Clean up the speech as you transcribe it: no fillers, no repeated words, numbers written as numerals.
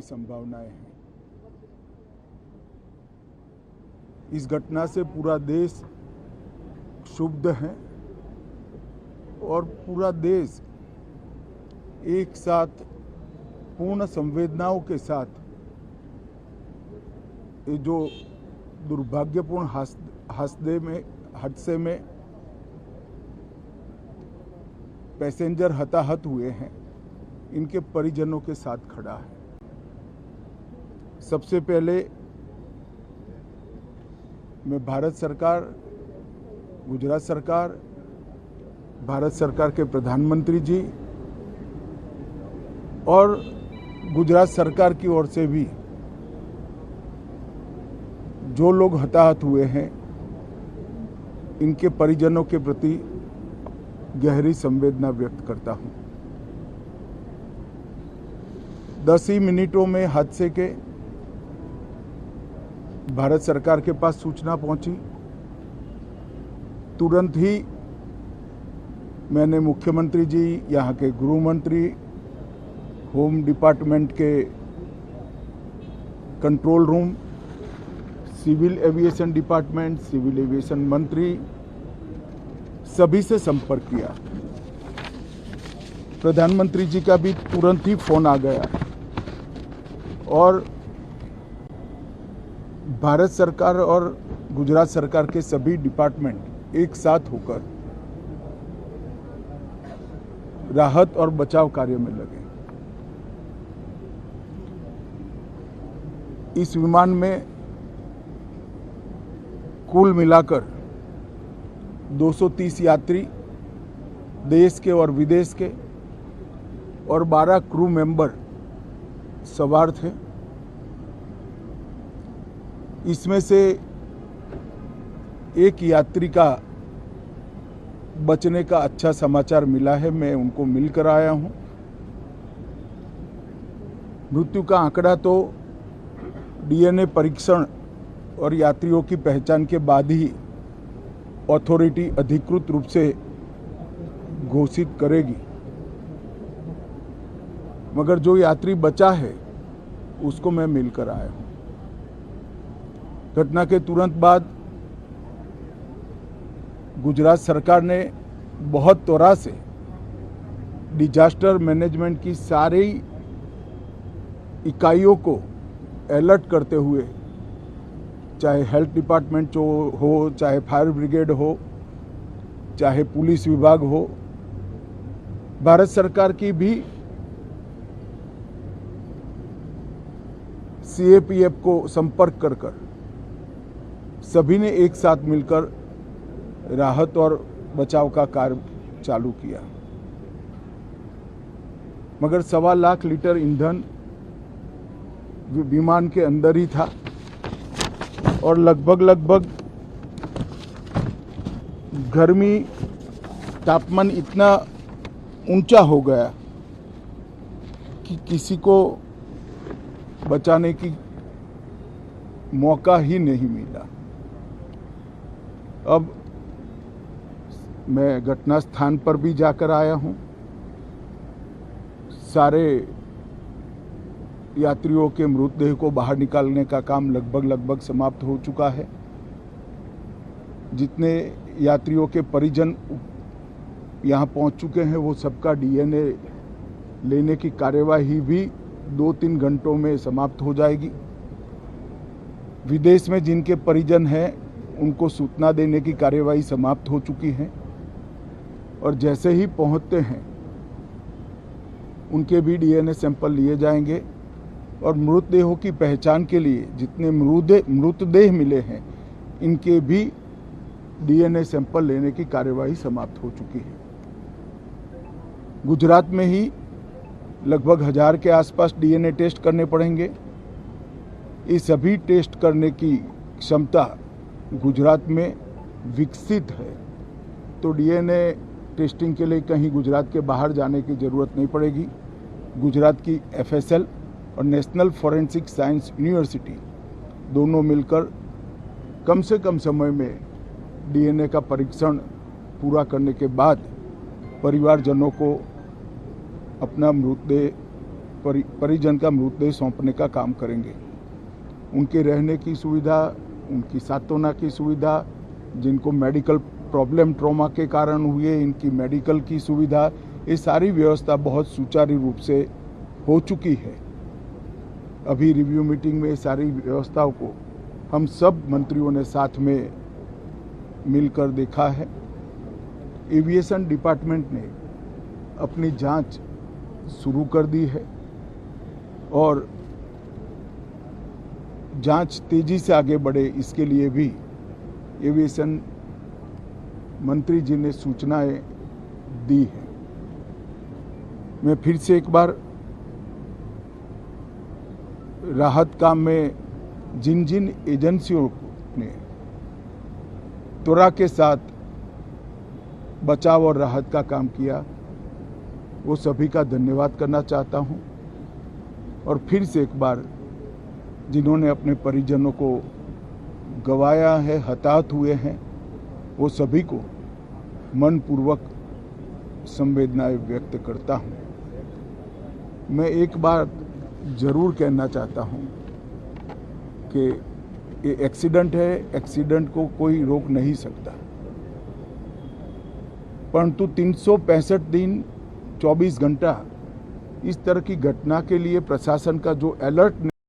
की संभावनाएं हैं। इस घटना से पूरा देश क्षुब्ध है और पूरा देश एक साथ पूर्ण संवेदनाओं के साथ ये जो दुर्भाग्यपूर्ण हादसे में पैसेंजर हताहत हुए हैं, इनके परिजनों के साथ खड़ा है। सबसे पहले मैं भारत सरकार, गुजरात सरकार, भारत सरकार के प्रधानमंत्री जी और गुजरात सरकार की ओर से भी जो लोग हताहत हुए हैं, इनके परिजनों के प्रति गहरी संवेदना व्यक्त करता हूं। 10 ही मिनटों में हादसे के भारत सरकार के पास सूचना पहुंची। तुरंत ही मैंने मुख्यमंत्री जी, यहाँ के गृह मंत्री, होम डिपार्टमेंट के control room, civil aviation department, civil aviation मंत्री, सभी से संपर्क किया। प्रधानमंत्री जी का भी तुरंत ही फोन आ गया और भारत सरकार और गुजरात सरकार के सभी डिपार्टमेंट एक साथ होकर राहत और बचाव कार्य में लगे। इस विमान में कुल मिलाकर 230 यात्री देश के और विदेश के और 12 क्रू मेंबर सवार थे। इसमें से एक यात्री का बचने का अच्छा समाचार मिला है, मैं उनको मिलकर आया हूं। मृत्यु का आंकड़ा तो डीएनए परीक्षण और यात्रियों की पहचान के बाद ही अथॉरिटी अधिकृत रूप से घोषित करेगी, मगर जो यात्री बचा है उसको मैं मिलकर आया हूं। घटना के तुरंत बाद गुजरात सरकार ने बहुत त्वरा से डिजास्टर मैनेजमेंट की सारी इकाइयों को अलर्ट करते हुए, चाहे हेल्थ डिपार्टमेंट जो हो, चाहे फायर ब्रिगेड हो, चाहे पुलिस विभाग हो, भारत सरकार की भी सीएपीएफ को संपर्क कर सभी ने एक साथ मिलकर राहत और बचाव का कार्य चालू किया। मगर 1.25 लाख लीटर ईंधन विमान के अंदर ही था और लगभग गर्मी, तापमान इतना ऊंचा हो गया कि किसी को बचाने की मौका ही नहीं मिला। अब मैं घटना स्थान पर भी जाकर आया हूं। सारे यात्रियों के मृतदेह को बाहर निकालने का काम लगभग समाप्त हो चुका है। जितने यात्रियों के परिजन यहां पहुंच चुके हैं, वो सबका डीएनए लेने की कार्यवाही भी 2-3 घंटों में समाप्त हो जाएगी। विदेश में जिनके परिजन हैं, उनको सूचना देने की कार्यवाही समाप्त हो चुकी है और जैसे ही पहुंचते हैं उनके भी डीएनए सैंपल लिए जाएंगे और मृतदेहों की पहचान के लिए जितने मृतदेह मिले हैं, इनके भी डीएनए सैंपल लेने की कार्यवाही समाप्त हो चुकी है। गुजरात में ही लगभग 1000 के आसपास डीएनए टेस्ट करने पड़ेंगे। ये सभी टेस्ट करने की क्षमता गुजरात में विकसित है, तो डीएनए टेस्टिंग के लिए कहीं गुजरात के बाहर जाने की ज़रूरत नहीं पड़ेगी। गुजरात की एफएसएल और नेशनल फॉरेंसिक साइंस यूनिवर्सिटी दोनों मिलकर कम से कम समय में डीएनए का परीक्षण पूरा करने के बाद परिवारजनों को अपना मृतदेह परिजन का मृतदेह सौंपने का काम करेंगे। उनके रहने की सुविधा, उनकी सांत्वना की सुविधा, जिनको मेडिकल प्रॉब्लम ट्रॉमा के कारण हुए, इनकी मेडिकल की सुविधा, ये सारी व्यवस्था बहुत सुचारू रूप से हो चुकी है। अभी रिव्यू मीटिंग में सारी व्यवस्थाओं को हम सब मंत्रियों ने साथ में मिलकर देखा है। एविएशन डिपार्टमेंट ने अपनी जांच शुरू कर दी है और जांच तेजी से आगे बढ़े, इसके लिए भी एविएशन मंत्री जी ने सूचनाएं दी हैं। मैं फिर से एक बार राहत काम में जिन जिन एजेंसियों ने त्वरा के साथ बचाव और राहत का काम किया, वो सभी का धन्यवाद करना चाहता हूं। और फिर से एक बार जिन्होंने अपने परिजनों को गंवाया है, हताहत हुए हैं, वो सभी को मनपूर्वक संवेदनाएं व्यक्त करता हूं। मैं एक बात जरूर कहना चाहता हूं कि ये एक्सीडेंट है, एक्सीडेंट को कोई रोक नहीं सकता, परंतु 365 दिन 24 घंटा इस तरह की घटना के लिए प्रशासन का जो अलर्टनेस